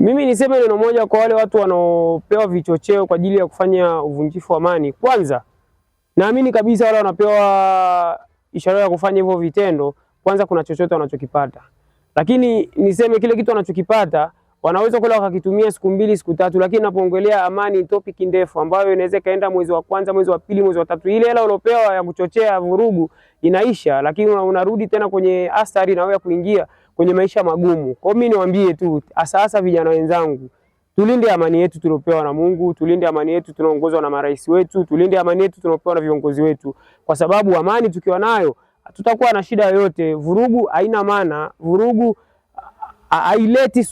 Mimi niseme neno moja kwa wale watu wanaopewa vichocheo kwa ajili ya kufanya uvunjifu wa amani. Kwanza, naamini kabisa wale wanapewa ishara ya kufanya hivyo vitendo, kwanza kuna chochote wanachokipata. Lakini niseme kile kitu wanachokipata wanaweza kula wakakitumia siku 2 siku 3, lakini napoongelea amani topic ndefu ambayo inaweza kaenda mwezi wa kwanza, mwezi wa pili, mwezi wa 3. Ile hela uliopewa ya kuchochea vurugu inaisha, lakini unarudi tena kwenye athari na wewe kuingia kwenye maisha magumu. Kwa mimi niwaambie tu hasa vijana wenzangu, tulinde amani yetu tuliopewa na Mungu, tulinde amani yetu tunaongozwa na marais wetu, tulinde amani yetu tunaopewa na viongozi wetu, kwa sababu amani tukiwa nayo tutakuwa na shida yoyote. Vurugu haina maana, vurugu haileti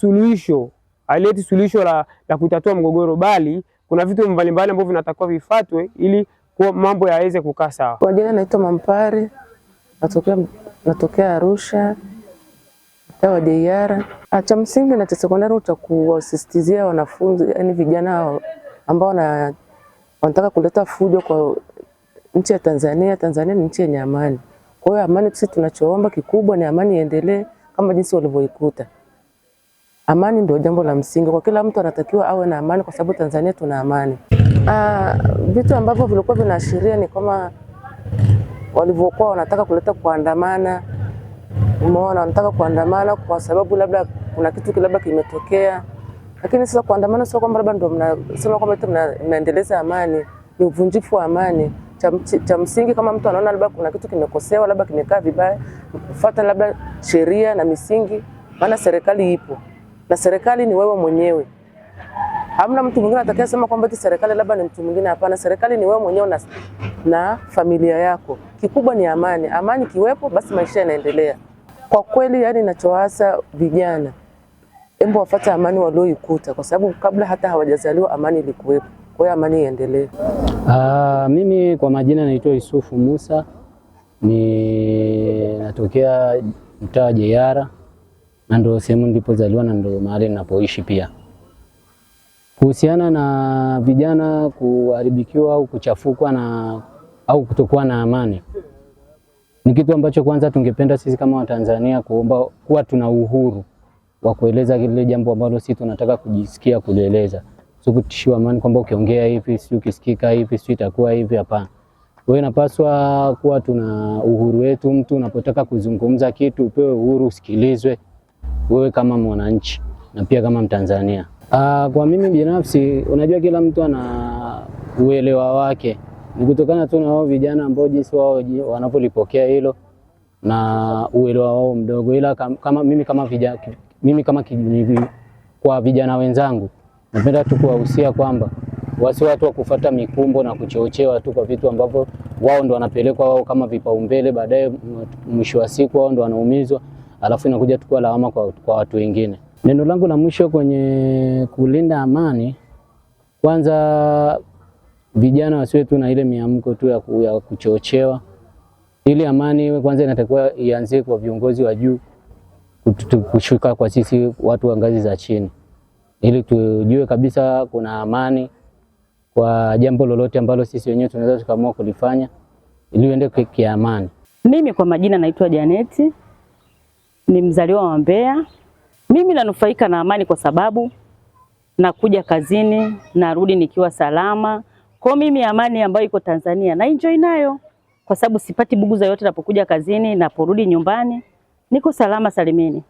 suluhisho la kutatua mgogoro, bali kuna vitu mbalimbali ambavyo vinatakiwa vifuatwe ili kwa mambo yaweze kukaa sawa. Kwa jina naitwa Mampari, natokea Arusha, mtaa wa Jeiara. Cha msingi na cha sekondari cha kuwasisitizia wanafunzi, yani vijana ambao wanataka kuleta fujo kwa nchi ya Tanzania. Tanzania ni nchi yenye amani. Kwa hiyo amani, sisi tunachoomba kikubwa ni amani iendelee kama jinsi walivyoikuta. Amani ndio jambo la msingi. Kwa kila mtu anatakiwa awe na amani kwa sababu Tanzania tuna amani. Vitu ambavyo vilikuwa vinaashiria ni kama walivyokuwa wanataka kuleta kuandamana. Umeona, wanataka kuandamana kwa sababu labda kuna kitu labda kimetokea. Lakini sasa kuandamana sio kwamba labda ndio mnasema kwamba mnaendeleza amani, ni uvunjifu wa amani. Cha msingi kama mtu anaona labda kuna kitu kimekosewa, labda kimekaa vibaya, kufuata labda sheria na misingi, maana serikali ipo. Na serikali ni wewe mwenyewe. Hamna mtu mwingine atakayesema kwamba serikali labda ni mtu mwingine, hapana. Serikali ni wewe mwenyewe na familia yako. Kikubwa ni amani. Amani kiwepo basi maisha yanaendelea. Kwa kweli yani ninachowaasa vijana, hebu wafuate amani walioikuta kwa sababu kabla hata hawajazaliwa amani ilikuwepo. Kwa hiyo amani iendelee. Mimi kwa majina naitwa Yusufu Musa, natokea mtaa wa Jeiara na ndio sehemu nilipozaliwa na ndio mahali ninapoishi pia. Kuhusiana na vijana kuharibikiwa au kuchafukwa au kutokuwa na amani, ni kitu ambacho kwanza tungependa sisi kama Watanzania kuomba kuwa tuna uhuru wa kueleza kile jambo ambalo sisi tunataka kujisikia kulieleza. Sio kutishiwa amani kwamba ukiongea hivi sio ukisikika hivi sio itakuwa hivi, hapana. Wewe inapaswa kuwa tuna uhuru wetu. Mtu unapotaka kuzungumza kitu upewe uhuru, usikilizwe wewe kama mwananchi na pia kama Mtanzania. Kwa mimi binafsi, unajua kila mtu ana uelewa wake. Ni kutokana tu na wao vijana ambao jinsi wao wanapolipokea hilo na uelewa wao mdogo. Ila kwa vijana wenzangu napenda tu kuwahusia kwamba wasi watu wa kufuata mikumbo na kuchochewa tu kwa vitu ambavyo wao ndo wanapelekwa wao kama vipaumbele, baadaye mwisho wa siku wao ndo wanaumizwa, alafu inakuja tukua lawama kwa watu wengine. Neno langu la mwisho kwenye kulinda amani, kwanza vijana wasiwe tu na ile miamko tu ya kuchochewa. Ili amani iwe kwanza inatakiwa ianze kwa viongozi wa juu kushuka kwa sisi watu wa ngazi za chini, ili tujue kabisa kuna amani kwa jambo lolote ambalo sisi wenyewe tunaweza tukaamua kulifanya ili uende kwa amani. Mimi kwa majina naitwa Janeti, ni mzaliwa wa Mbeya. Mimi nanufaika na amani kwa sababu nakuja kazini, narudi nikiwa salama. Kwa mimi amani ambayo iko Tanzania na enjoy nayo kwa sababu sipati buguza yote napokuja kazini, naporudi nyumbani niko salama salimini.